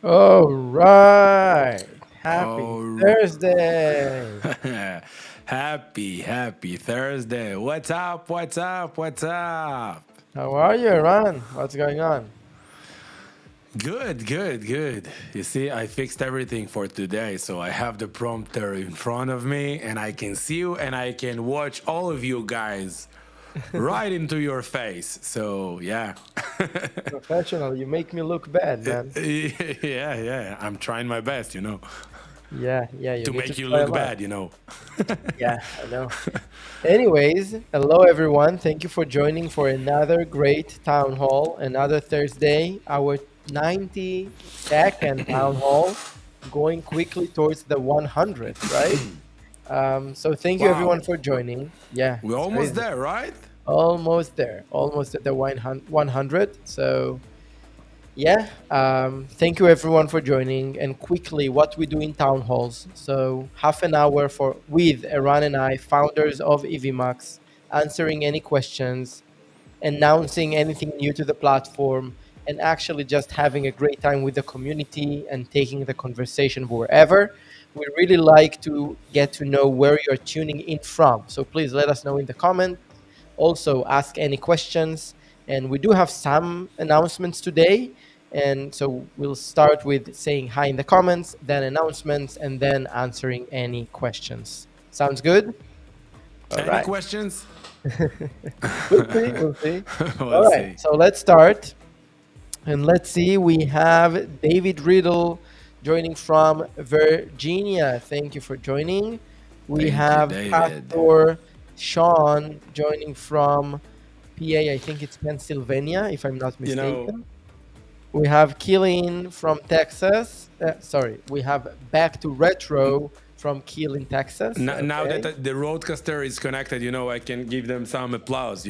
All right. Happy Oh, Thursday. happy Thursday. What's up? What's up? What's up? How are you, Ron? What's going on? Good. You see, I fixed everything for today, so I have the prompter in front of me and I can see you and I can watch all of you guys right into your face. So, yeah. Professional. You make me look bad, man. yeah. I'm trying my best, Yeah, you to need to make you try a look lot. bad. Yeah, I know. Anyways, hello everyone. Thank you for joining for another great town hall, another Thursday, our 92nd town hall, going quickly towards the 100th, right? So thank you everyone Wow. for joining. Yeah, We're it's almost crazy. there, right? Almost there, almost at the 100. So, yeah, thank you everyone for joining. And quickly, what we do in town halls. So, half an hour for with Eran and I, founders of Evmux, answering any questions, announcing anything new to the platform, and actually just having a great time with the community and taking the conversation wherever. We really like to get to know where you're tuning in from. So please let us know in the comment. Also, ask any questions. And we do have some announcements today. And so we'll start with saying hi in the comments, then announcements, and then answering any questions. Sounds good? All Any right. questions? We'll see. We'll see. All We'll right. see. So let's start. And let's see. We have David Riddle joining from Virginia. Thank you for joining. We Thank you, have David. Pastor Sean joining from PA. I think it's Pennsylvania, if I'm not You know, mistaken. We have Keelan from Texas. Sorry, we have Back to Retro from Keelan, Texas. now that Okay, the roadcaster is connected, I can give them some applause.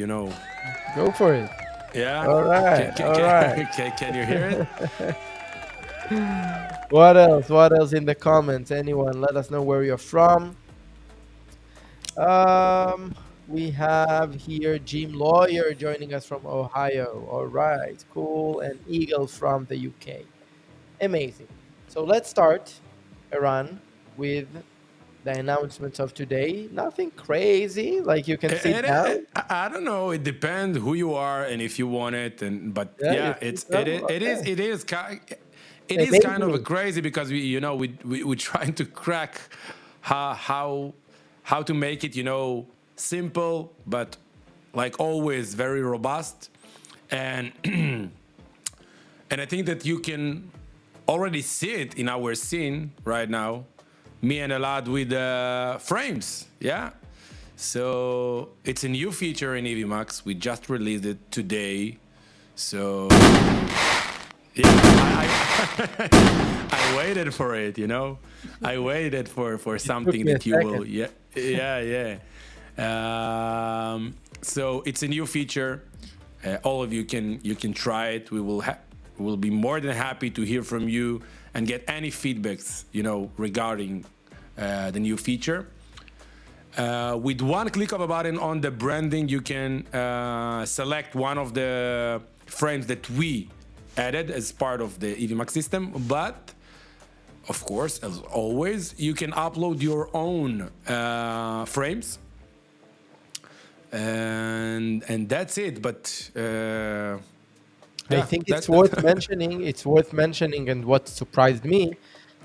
go for it. Yeah? All right, Can, can, all right. can you hear it? What else? What else in the comments? Anyone? Let us know where you're from. Um, we have here Jim Lawyer joining us from Ohio. All right, cool. And Eagle from the UK. Amazing. So let's start, Iran, with the announcements of today. Nothing crazy, like you can sit down. I don't know. It depends who you are and if you want it. But Yeah, you yeah, think so? Okay. it is kind of a Amazing. crazy because we're trying to crack how to make it simple but like always very robust and and I think that you can already see it in our scene right now, me and Elad with frames. Yeah, so it's a new feature in Evmux. We just released it today. So yeah, I waited for it. I waited for It took something me a that you will. second. Yeah. So it's a new feature. All of you can try it. We'll be more than happy to hear from you and get any feedbacks regarding the new feature. With one click of a button on the branding, you can select one of the frames that we added as part of the Evmux system. But of course, as always, you can upload your own frames, and that's it. But I yeah, think it's that worth mentioning. It's worth mentioning, and what surprised me,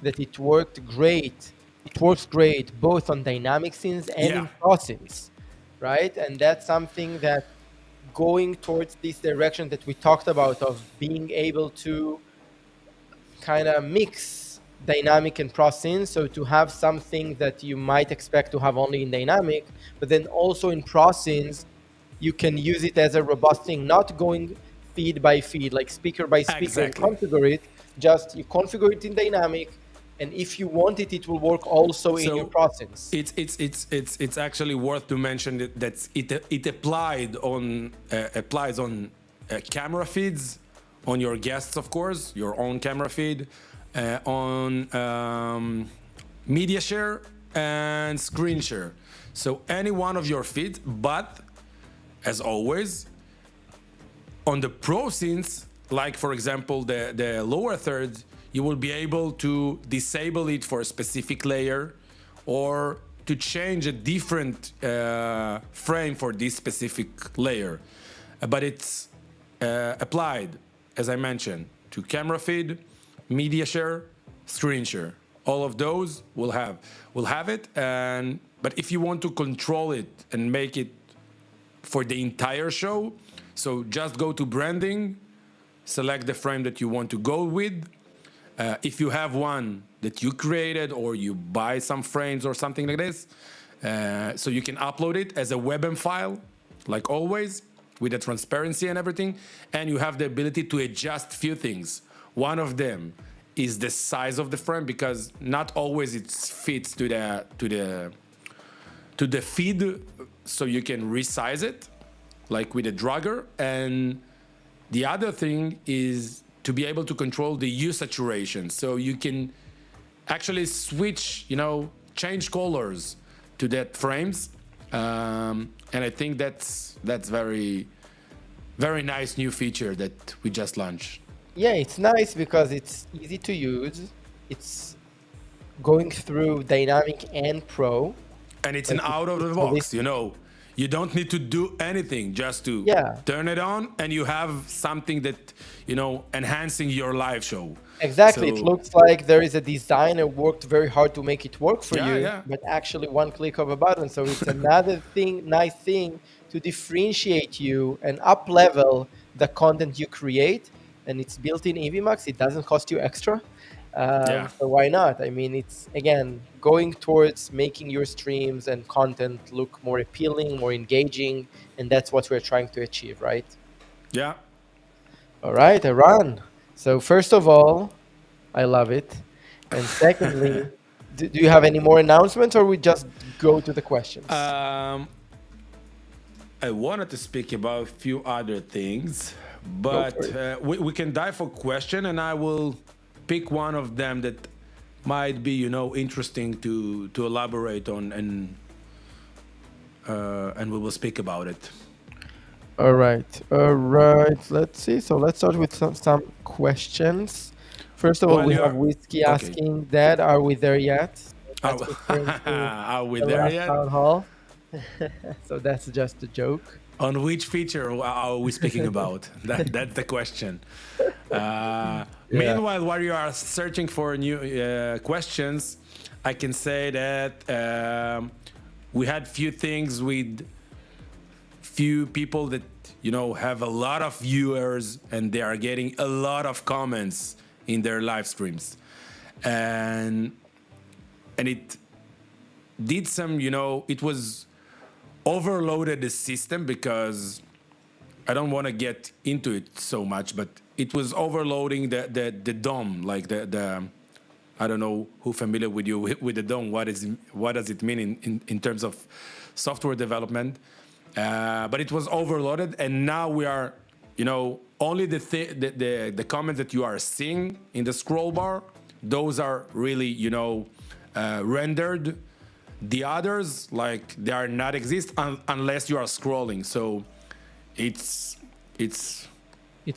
that it worked great. It works great both on dynamic scenes and yeah, in pro scenes, right? And that's something that going towards this direction that we talked about of being able to kind of mix dynamic and pro scenes. So to have something that you might expect to have only in dynamic, but then also in pro scenes, you can use it as a robust thing, not going feed by feed, like speaker by speaker and exactly. configure it. Just you configure it in dynamic, and if you want it, it will work also in your So pro scenes. it's actually worth to mention that it applies on camera feeds on your guests, of course, your own camera feed, on media share and screen share. So any one of your feeds, but as always, on the pro scenes, like for example the lower third, you will be able to disable it for a specific layer or to change a different frame for this specific layer. But it's applied, as I mentioned, to camera feed, media share, screen share. All of those will have it. And but if you want to control it and make it for the entire show, so just go to branding, select the frame that you want to go with. If you have one that you created or you buy some frames or something like this, so you can upload it as a WebM file, like always, with the transparency and everything. And you have the ability to adjust few things. One of them is the size of the frame, because not always it fits to the feed, so you can resize it, like with a dragger. And the other thing is to be able to control the hue saturation, so you can actually switch, change colors to that frames. And I think that's very, very nice new feature that we just launched. Yeah, it's nice because it's easy to use. It's going through dynamic and pro. And it's an out of the box, You don't need to do anything, just to turn it on, and you have something that, enhancing your live show. Exactly. So, it looks like there is a designer worked very hard to make it work for you, but actually one click of a button. So it's another nice thing to differentiate you and up level the content you create. And it's built in Evmux. It doesn't cost you extra. So why not? I mean, it's, again, going towards making your streams and content look more appealing, more engaging. And that's what we're trying to achieve, right? Yeah. All right, Iran. So first of all, I love it. And secondly, do you have any more announcements, or we just go to the questions? I wanted to speak about a few other things, but we can dive for question, and I will pick one of them that might be, interesting to elaborate on, and we will speak about it. All right. Let's see. So let's start with some questions. First of all, we have Whiskey asking, Dad, are we there yet? Are we there yet? Town hall. So that's just a joke. On which feature are we speaking about? That's the question. Meanwhile, while you are searching for new questions, I can say that we had few things with few people that have a lot of viewers, and they are getting a lot of comments in their live streams, and it did some, it was overloaded the system, because I don't want to get into it so much, but it was overloading the DOM, like the I don't know who familiar with you with the DOM. What does it mean in terms of software development? But it was overloaded, and now we are, only the comments that you are seeing in the scroll bar, those are really, rendered. The others, like, they are not exist unless you are scrolling. So it's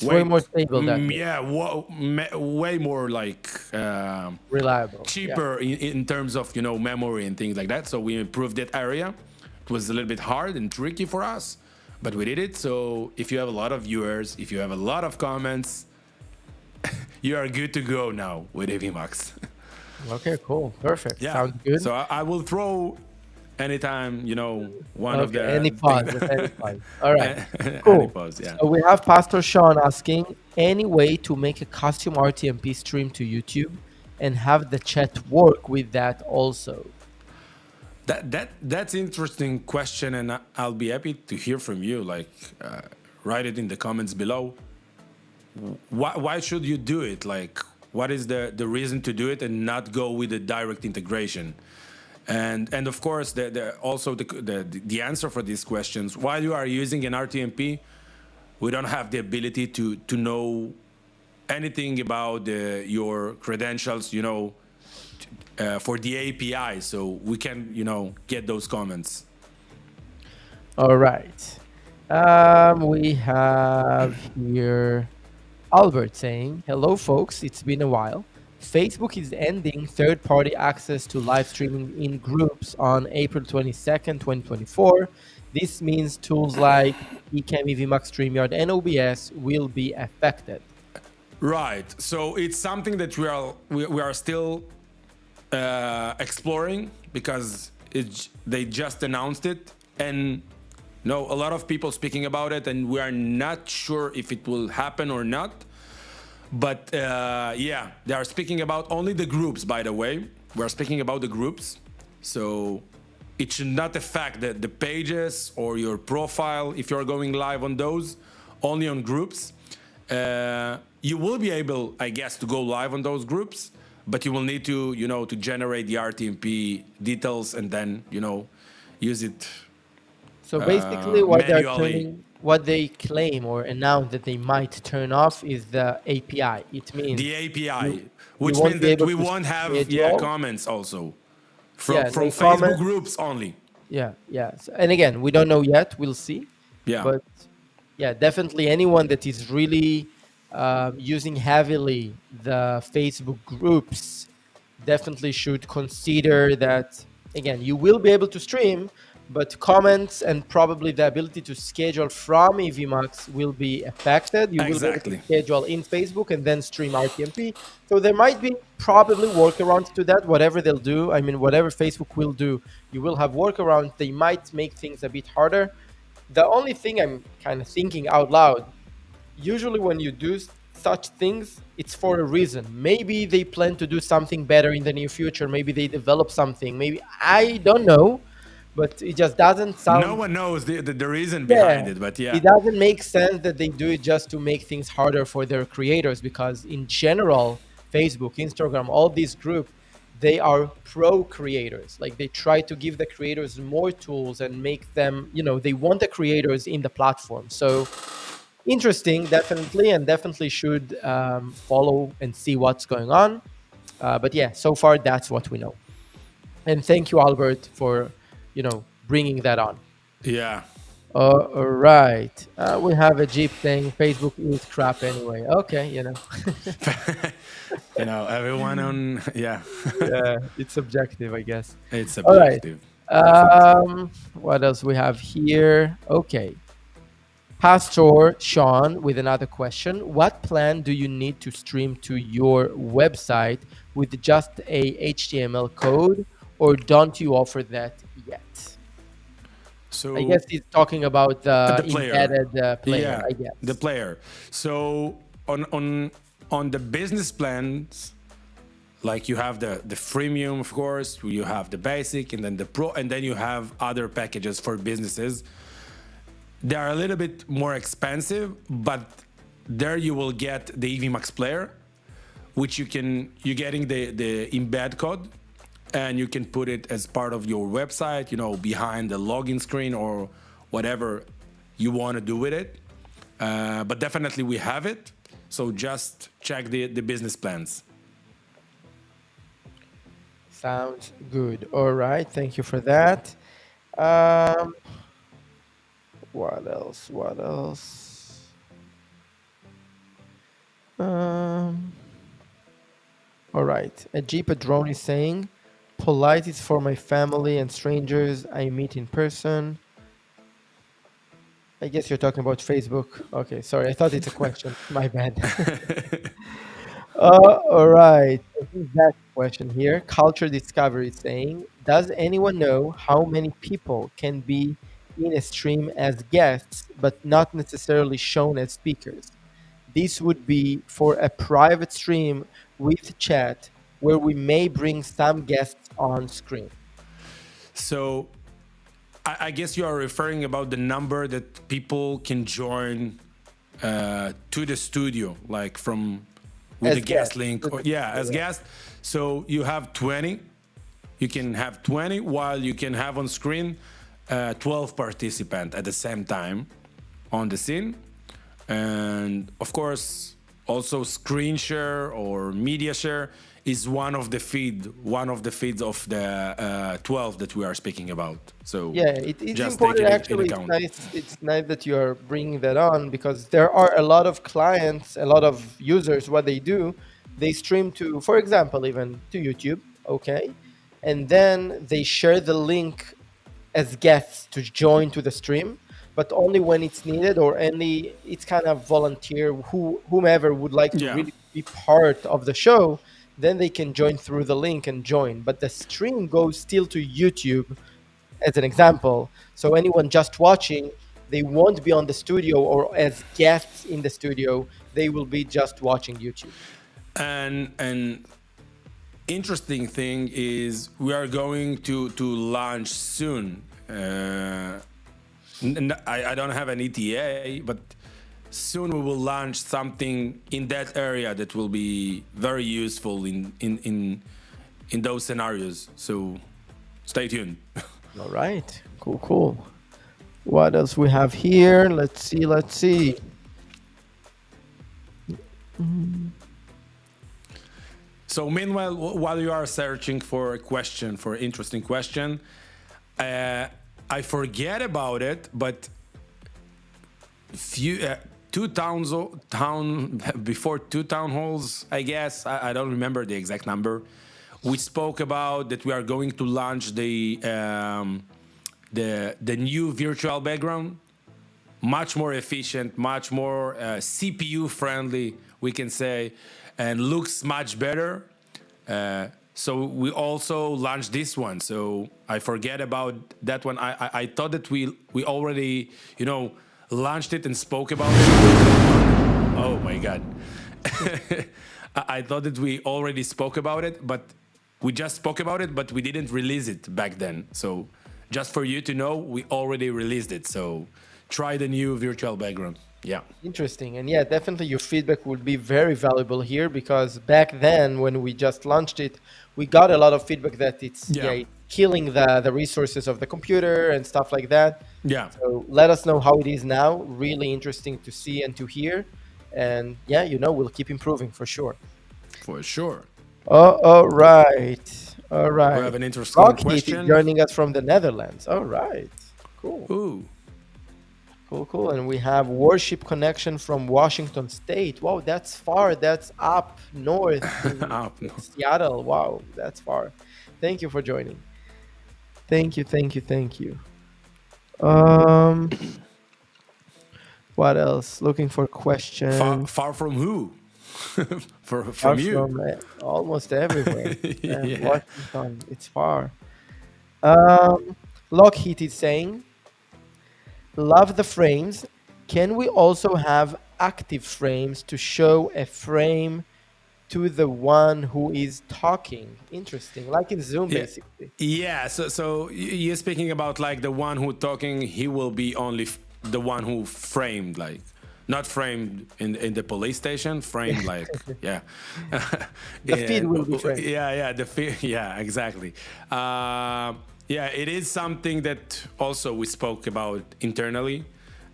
way more stable than way more like reliable, cheaper in terms of memory and things like that. So we improved that area. It was a little bit hard and tricky for us, but we did it. So if you have a lot of viewers, if you have a lot of comments, you are good to go now with Evmux. Okay, cool, perfect. Yeah. Sounds good. So I will throw anytime, one of the any pause. All right, cool. Any pause, yeah. So we have Pastor Sean asking, any way to make a custom RTMP stream to YouTube and have the chat work with that also? That's interesting question, and I'll be happy to hear from you. Like, write it in the comments below. Why should you do it? Like, what is the reason to do it and not go with a direct integration? And of course, the answer for these questions, while you are using an RTMP, we don't have the ability to know anything about your credentials, for the API, so we can, get those comments. All right. We have here Albert saying, "Hello, folks. It's been a while. Facebook is ending third-party access to live streaming in groups on April 22nd, 2024. This means tools like Ecamm, Evmux, StreamYard, and OBS will be affected." Right. So it's something that we are still exploring because they just announced it, and no, a lot of people speaking about it, and we are not sure if it will happen or not. But yeah, they are speaking about only the groups. By the way, we are speaking about the groups, so it should not affect the pages or your profile if you're going live on those. Only on groups. You will be able, I guess, to go live on those groups, but you will need to, to generate the RTMP details and then, use it So basically, manually. what they claim or announce that they might turn off is the API. It means The API, you which won't means be that able we to won't have schedule. comments also Yeah, from no Facebook comment. groups only. Yeah, yeah. And again, we don't know yet. We'll see. Yeah, But yeah, definitely anyone that is really using heavily the Facebook groups definitely should consider that. Again, you will be able to stream, but comments and probably the ability to schedule from EVMux will be affected. You will be able to exactly. schedule in Facebook and then stream RTMP. So there might be probably workarounds to that, whatever they'll do. I mean, whatever Facebook will do, you will have workarounds. They might make things a bit harder. The only thing I'm kind of thinking out loud, usually when you do such things, it's for a reason. Maybe they plan to do something better in the near future. Maybe they develop something. Maybe I don't know, but it just doesn't No sound. one knows the reason Yeah, behind it, but yeah, it doesn't make sense that they do it just to make things harder for their creators. Because in general, Facebook, Instagram, all these groups, they are pro creators. Like they try to give the creators more tools and make them, they want the creators in the platform. So interesting, definitely, and definitely should follow and see what's going on. But yeah, so far that's what we know. And thank you, Albert, for bringing that on. yeah. All right, we have a Jeep saying Facebook is crap anyway. Okay, Everyone on, yeah. yeah, it's subjective, I guess. It's All right. subjective, definitely. What else we have here? Okay. Pastor Sean with another question. What plan do you need to stream to your website with just a HTML code, or don't you offer that yet? I So guess he's talking about the the player, embedded player, yeah, I the guess. player. So on the business plans, like you have the freemium, of course, you have the basic, and then the pro, and then you have other packages for businesses. They are a little bit more expensive, but there you will get the EVMux player, which you're getting the embed code, and you can put it as part of your website, behind the login screen or whatever you want to do with it. But definitely we have it. So just check the business plans. Sounds good. All right. Thank you for that. Um, what else? What else? Um, all right. A Jeep Padrone is saying, polite is for my family and strangers I meet in person. I guess you're talking about Facebook. Okay, sorry. I thought it's a question. My bad. All right. So here's that question here. Culture Discovery is saying, does anyone know how many people can be in a stream as guests, but not necessarily shown as speakers? This would be for a private stream with chat where we may bring some guests on screen. So I guess you are referring about the number that people can join to the studio, like from with As the guest guests. link, or yeah, as guest. So you have 20. You can have 20, while you can have on screen 12 participants at the same time on the scene. And of course, Also, screen share or media share is one of the feeds of the 12 that we are speaking about. So Yeah, it's just take important. it in Actually, it's account. nice. It's nice that you are bringing that on because there are a lot of clients, a lot of users. What they do, they stream to, for example, even to YouTube. Okay, and then they share the link as guests to join to the stream, but only when it's needed or only it's kind of volunteer. Whomever would like to Yeah. really be part of the show, then they can join through the link and join. But the stream goes still to YouTube as an example. So anyone just watching, they won't be on the studio or as guests in the studio. They will be just watching YouTube. And interesting thing is we are going to launch soon. I don't have an ETA, but soon we will launch something in that area that will be very useful in those scenarios. So stay tuned. All right. Cool, cool. What else we have here? Let's see, let's see. So meanwhile, while you are searching for a question, for an interesting question, I forget about it, but few before two town halls, I guess I don't remember the exact number. We spoke about that we are going to launch the new virtual background, much more efficient, much more CPU friendly, we can say, and looks much better. So we also launched this one. So I forget about that one. I thought that we already, launched it and spoke about it. Oh my God. I thought that we already spoke about it, but we just spoke about it, but we didn't release it back then. So just for you to know, we already released it. So try the new virtual background. Yeah. Interesting. And yeah, definitely your feedback would be very valuable here because back then when we just launched it, we got a lot of feedback that it's killing the resources of the computer and stuff like that. Yeah. So let us know how it is now. Really interesting to see and to hear. And yeah, we'll keep improving for sure. For sure. Oh, all right. All right. We have an interesting question. Is joining us from the Netherlands. All right. Cool. Ooh. Cool. And we have Worship Connection from Washington State. Wow, that's far. That's up north in Seattle. Wow, that's far. Thank you for joining. Thank you. What else? Looking for questions. Far from who? from Far you? From almost everywhere. Yeah. Washington, it's far. Lockheed is saying, love the frames. Can we also have active frames to show a frame to the one who is talking? Interesting, like in Zoom, basically. Yeah. So you're speaking about like the one who talking. He will be only the one who framed, like not framed in the police station. Framed like yeah. The feed will be framed. Yeah. The feed. Yeah. Exactly. Yeah, it is something that also we spoke about internally.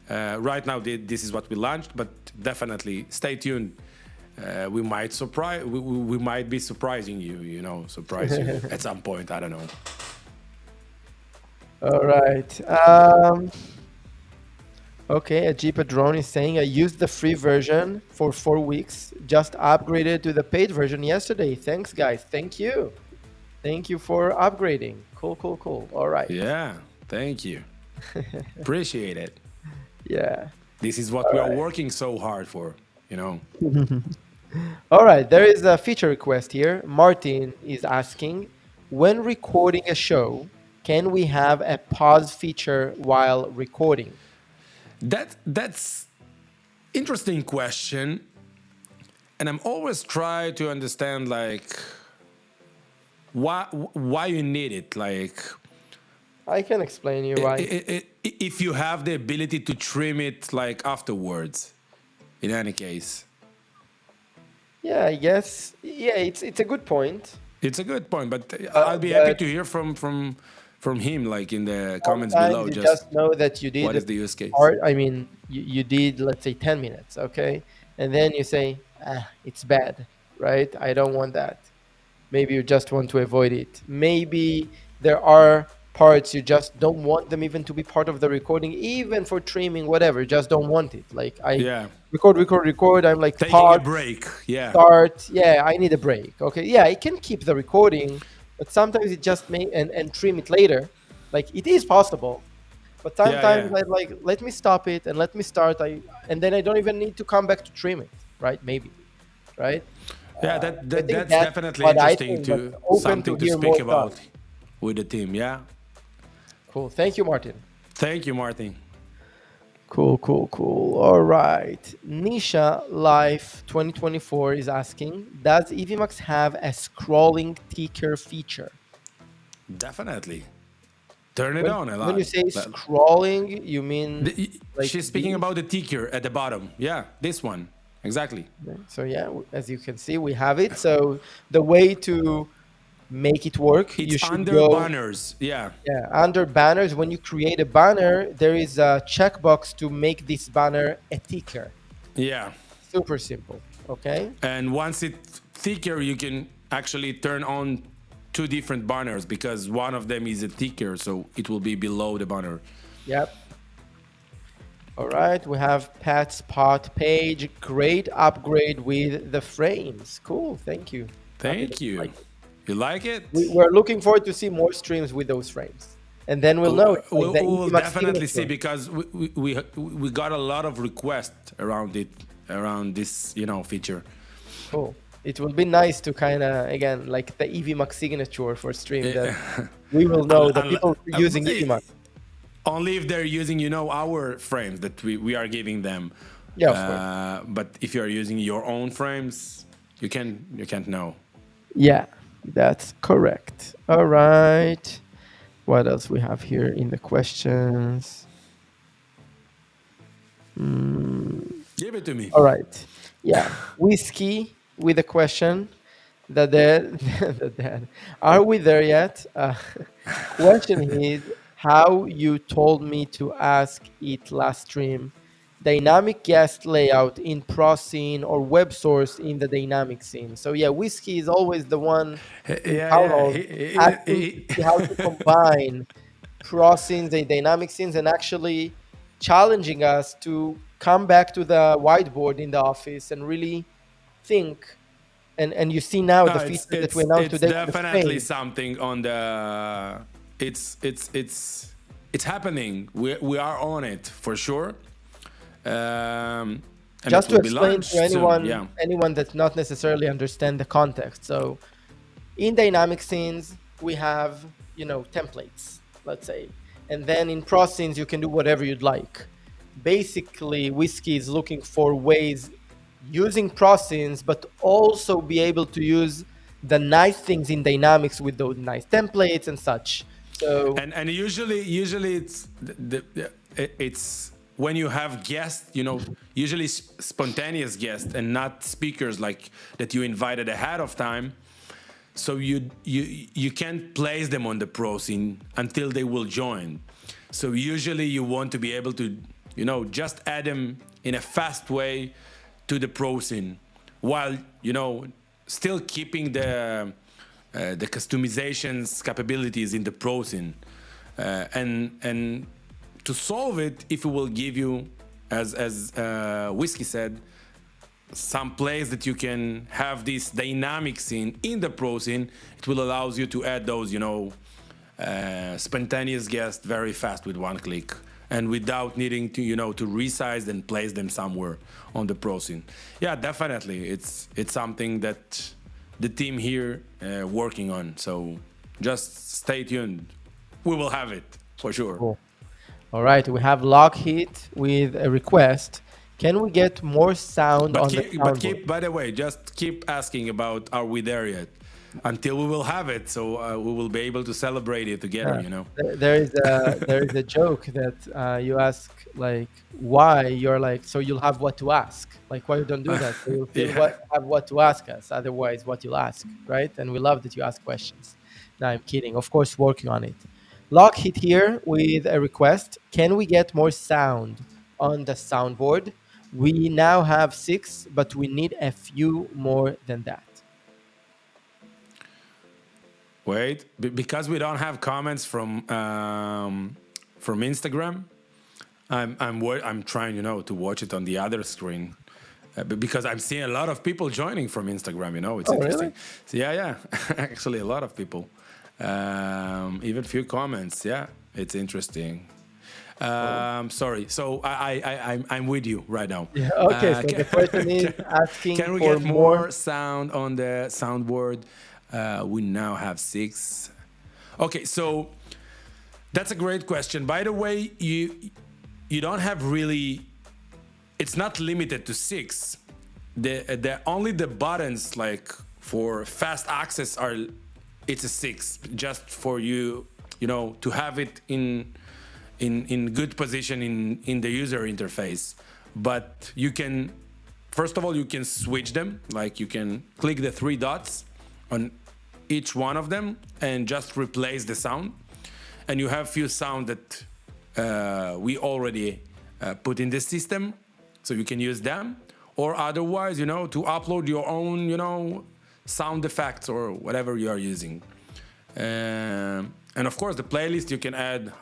Right now, this is what we launched, but definitely stay tuned. We might surprise. We might be surprising you. Surprise you at some point. I don't know. All right. Okay, Ajipa Drone is saying, I used the free version for 4 weeks, just upgraded to the paid version yesterday. Thanks, guys. Thank you. Thank you for upgrading. Cool. All right. Yeah, thank you. Appreciate it. Yeah. This is what we are working so hard for. All right, there is a feature request here. Martin is asking, when recording a show, can we have a pause feature while recording? That's interesting question, and I'm always trying to understand like why you need it. Like, I can explain you why. If you have the ability to trim it like afterwards, in any case. Yeah, I guess. Yeah, it's a good point. It's a good point, but I'll be happy to hear from him, like in the comments below. You just know that you did. What is the use case? I mean, you did, let's say, 10 minutes, okay? and then you say, it's bad, right? I don't want that. Maybe you just want to avoid it. Maybe there are parts you just don't want them even to be part of the recording, even for trimming, whatever. You just don't want it. Like I Yeah. record. I'm like Taking a pause, break. Yeah. start. Yeah, I need a break. Okay. Yeah, I can keep the recording, but sometimes it just may and trim it later. Like it is possible. But Yeah. sometimes Yeah. I like let me stop it and let me start. And then I don't even need to come back to trim it, right? Maybe, right? Yeah. I think That's that's definitely what I interesting think, but to open to something to hear speak more thoughts. about with the team. Yeah. Cool. Thank you, Martin. Thank you, Martin. Cool, cool, cool. All right. Nisha Life 2024 is asking, does Evmux have a scrolling ticker feature? Definitely. Turn it When on a when you lot. say But scrolling, you mean like she's speaking this? about the ticker at the bottom. Yeah, this one. Exactly. Okay. So yeah, as you can see, we have it. So the way to make it work, you It's should under go, banners. Yeah. yeah, under banners. When you create a banner, there is a checkbox to make this banner a ticker. Yeah. Super simple. Okay. And once it's thicker, you can actually turn on two different banners because one of them is a ticker, so it will be below the banner. Yep. All right. We have Pat Spot page. Great upgrade with the frames. Cool. Thank you. Happy that Thank you you. like it. You like it? We're looking forward to see more streams with those frames. And then we'll know it's We like the will Evmux definitely see signature. because we got a lot of requests around it, around this feature. Cool. It will be nice to kind of, again, like the Evmux signature for stream that Yeah. we will know the people using Eh, Evmux. only if they're using our frames that we are giving them. Yeah, of course. But if you are using your own frames, you can't know. Yeah, that's correct. All right. What else we have here in the questions? Give it to me. All right. Yeah. Whiskey with a question. The dead, the dead. Are we there yet? Question is how you told me to ask it last stream. Dynamic guest layout in pro scene or web source in the dynamic scene. So yeah, Whiskey is always the one in Yeah, town yeah. halls asking to see how to combine pro scenes and dynamic scenes and actually challenging us to come back to the whiteboard in the office and really think. And you see now No, the feature that we announced it's today with the definitely frame. something on the. It's happening. We are on it for sure. And it Just to will be explain launched to soon. Yeah. anyone that not necessarily understand the context. So in dynamic scenes, we have, templates, let's say. And then in pro scenes, you can do whatever you'd like. Basically, Whiskey is looking for ways using pro scenes, but also be able to use the nice things in dynamics with those nice templates and such. So And usually it's when you have guests, usually spontaneous guests and not speakers like that you invited ahead of time. So you can't place them on the pro scene until they will join. So usually you want to be able to just add them in a fast way to the pro scene while still keeping the customizations capabilities in the pro scene. And to solve it, if it will give you, as Whiskey said, some place that you can have this dynamic scene in the pro scene, it will allow you to add those, spontaneous guests very fast with one click and without needing to, to resize and place them somewhere on the pro scene. Yeah, definitely. It's something that the team here working on. So just stay tuned. We will have it for sure. cool. All right, we have Lockheed with a request. Can we get more sound on the soundboard? By the way, just keep asking about are we there yet until we will have it. So we will be able to celebrate it together, There is a joke that you ask like why you're like so you'll have what to ask, like why you don't do that, so you'll feel Yeah. have what to ask us, otherwise what you'll ask, right? And we love that you ask questions. No, I'm kidding, of course, working on it. Lockheed here with a request. Can we get more sound on the soundboard? We now have 6, but we need a few more than that. Wait, because we don't have comments from Instagram. I'm trying, to watch it on the other screen. Because I'm seeing a lot of people joining from Instagram, it's Oh, interesting. really? So yeah, actually a lot of people, even few comments. Yeah, it's interesting. Oh. Sorry, so I'm with you right now. Yeah. Okay. So the person is asking Can we for get more. more sound on the soundboard? We now have 6. Okay, so that's a great question. By the way, you don't have really. It's not limited to 6. The only the buttons like for fast access are. It's a 6 just for you to have it in good position in the user interface. But you can, first of all, you can switch them. Like you can click the 3 dots on each one of them and just replace the sound. And you have few sound that we already put in the system, so you can use them. Or otherwise, to upload your own, sound effects or whatever you are using. And of course, the playlist, you can add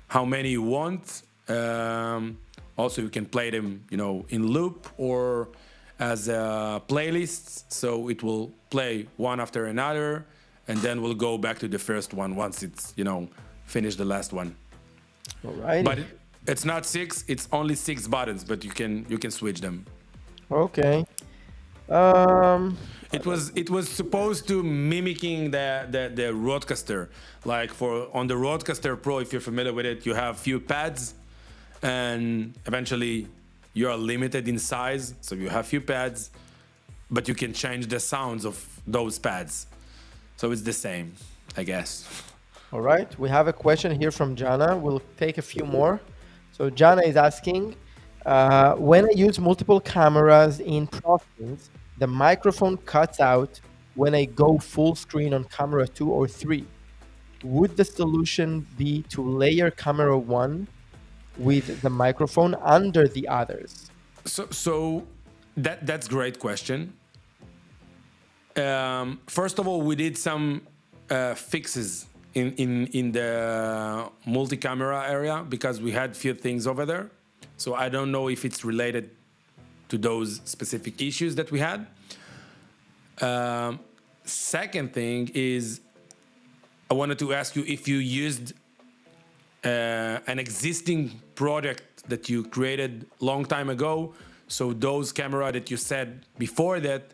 how many you want. Also, you can play them, in loop or as playlists. So it will play one after another, and then we'll go back to the first one once it's, finish the last one. All right. But it's not 6; it's only 6 buttons. But you can switch them. Okay. Um. It was supposed to mimicking the Roadcaster. Like on the Roadcaster Pro, if you're familiar with it, you have few pads, and eventually you are limited in size, so you have few pads, but you can change the sounds of those pads. So it's the same, I guess. All right. We have a question here from Jana. We'll take a few more. So Jana is asking, when I use multiple cameras in process, the microphone cuts out when I go full screen on camera 2 or 3. Would the solution be to layer camera 1 with the microphone under the others? So that's great question. First of all, we did some fixes in the multi-camera area because we had few things over there. So I don't know if it's related to those specific issues that we had. Second thing is, I wanted to ask you if you used an existing product that you created long time ago. So those camera that you said before that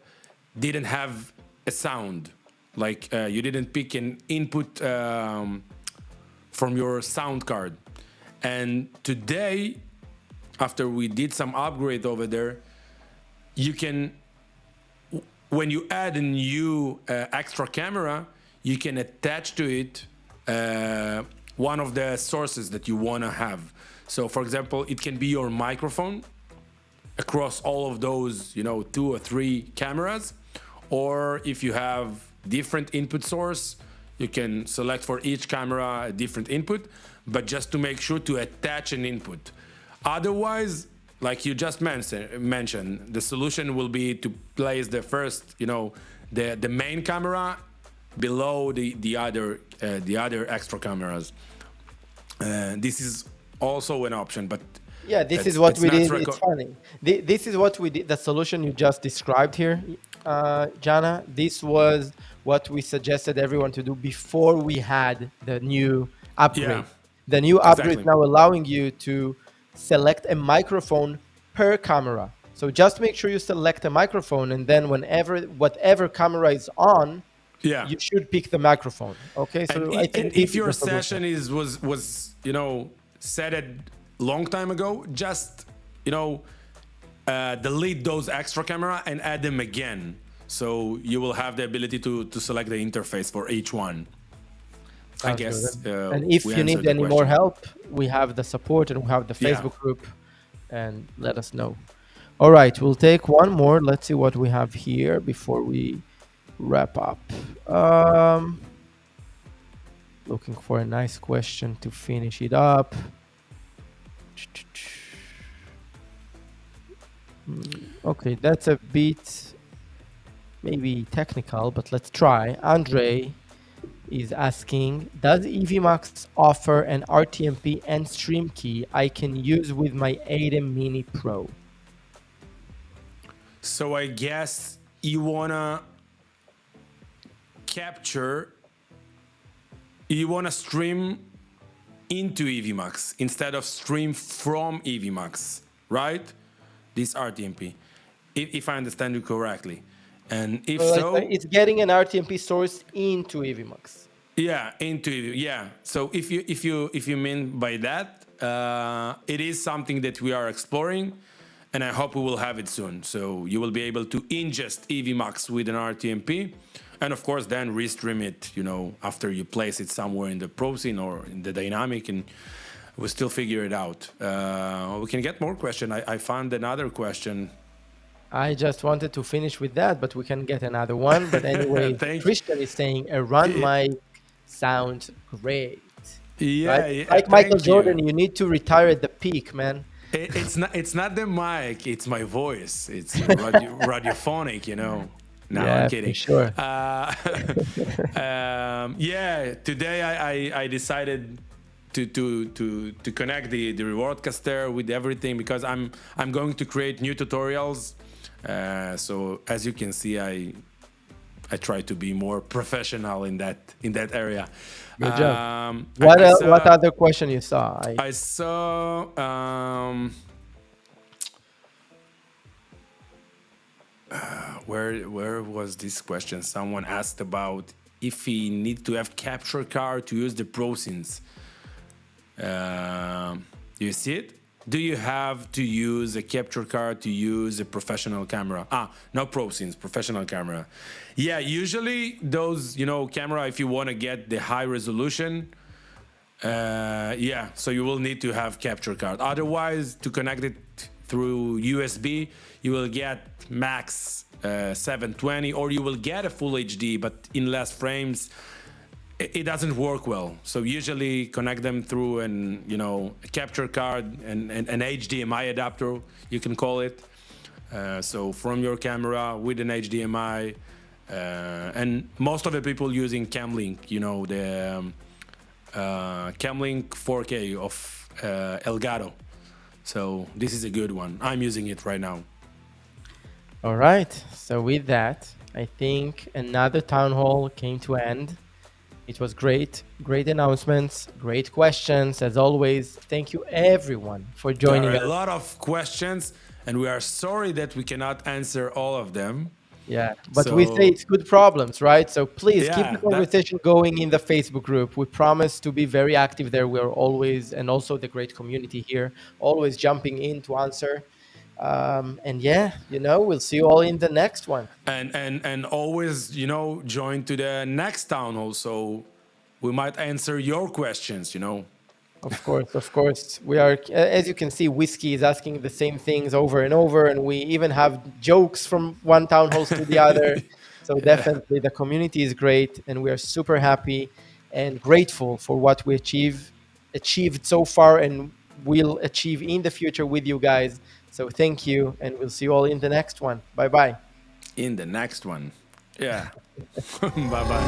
didn't have a sound, like you didn't pick an input from your sound card. And today, after we did some upgrade over there, you can, when you add a new extra camera, you can attach to it one of the sources that you want to have. So for example, it can be your microphone across all of those, 2 or 3 cameras. Or if you have different input source, you can select for each camera a different input, but just to make sure to attach an input. Otherwise, like you just mentioned, the solution will be to place the first, the main camera below the other extra cameras. This is also an option, but yeah, this is what we did. It's funny. This is what we did. The solution you just described here, Jana, this was what we suggested everyone to do before we had the new upgrade. Yeah, the new upgrade is now allowing you to select a microphone per camera. So just make sure you select a microphone, and then whatever camera is on, you should pick the microphone. Okay, so I think if your session was set a long time ago, just delete those extra camera and add them again, so you will have the ability to select the interface for each one. I guess. And if you need any more help, we have the support and we have the Facebook group, and let us know. All right, we'll take one more. Let's see what we have here before we wrap up. Looking for a nice question to finish it up. Okay, that's a bit maybe technical, but let's try. Andre is asking, does Evmux offer an RTMP and stream key I can use with my ATEM Mini Pro? So I guess you wanna capture, you wanna stream into Evmux instead of stream from Evmux, right? This RTMP, if I understand you correctly. And if So so, it's getting an RTMP source into Evmux. yeah, into yeah. So if you mean by that, it is something that we are exploring, and I hope we will have it soon. So you will be able to ingest Evmux with an RTMP, and of course then restream it. After you place it somewhere in the pro scene or in the dynamic, and we'll still figure it out. We can get more question. I found another question. I just wanted to finish with that, but we can get another one. But anyway, Thank you. Christian is saying a run mic sounds great. Right? Yeah, yeah, Like Michael thank Jordan, you. you need to retire at the peak, man. It's not the mic, it's my voice. It's radiophonic. No, I'm Yeah, for kidding. sure. Yeah, today I decided to connect the rewardcaster with everything because I'm going to create new tutorials. So as you can see, I try to be more professional in that area. Good job. I saw, What other question you saw? I saw where was this question? Someone asked about if he need to have capture card to use the prosins. Do you see it? Do you have to use a capture card to use a professional camera? No prosins, professional camera. Yeah, usually those, camera, if you want to get the high resolution, yeah, so you will need to have capture card. Otherwise, to connect it through USB, you will get max 720, or you will get a full HD, but in less frames. It doesn't work well. So usually connect them through a capture card and an HDMI adapter, you can call it. So from your camera with an HDMI, and most of the people using Camlink, the Camlink 4K of Elgato. So this is a good one. I'm using it right now. All right. So with that, I think another town hall came to end. It was great announcements, great questions. As always, thank you everyone for joining There are us. a lot of questions, and we are sorry that we cannot answer all of them. Yeah, but we say it's good problems, right? So please keep the Yeah, conversation going in the Facebook group. We promise to be very active there. We're always, and also the great community here, always jumping in to answer. And yeah, we'll see you all in the next one. and always join to the next town hall, so we might answer your questions. Of course. We are, as you can see, Whiskey is asking the same things over and over, and we even have jokes from one town halls to the other. So definitely the community is great, and we are super happy and grateful for what we achieved so far and will achieve in the future with you guys. So thank you, and we'll see you all in the next one. Bye-bye. In the next one. Yeah. Bye bye.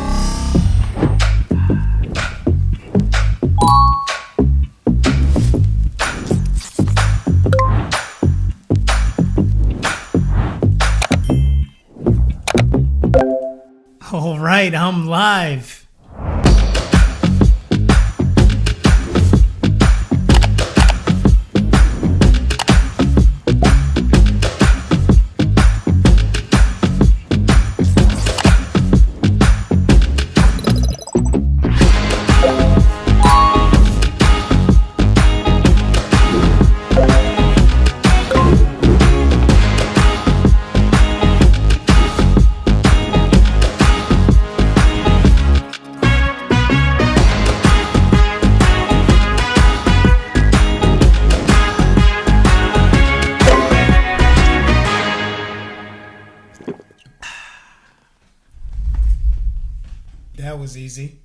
All right, I'm live. That was easy.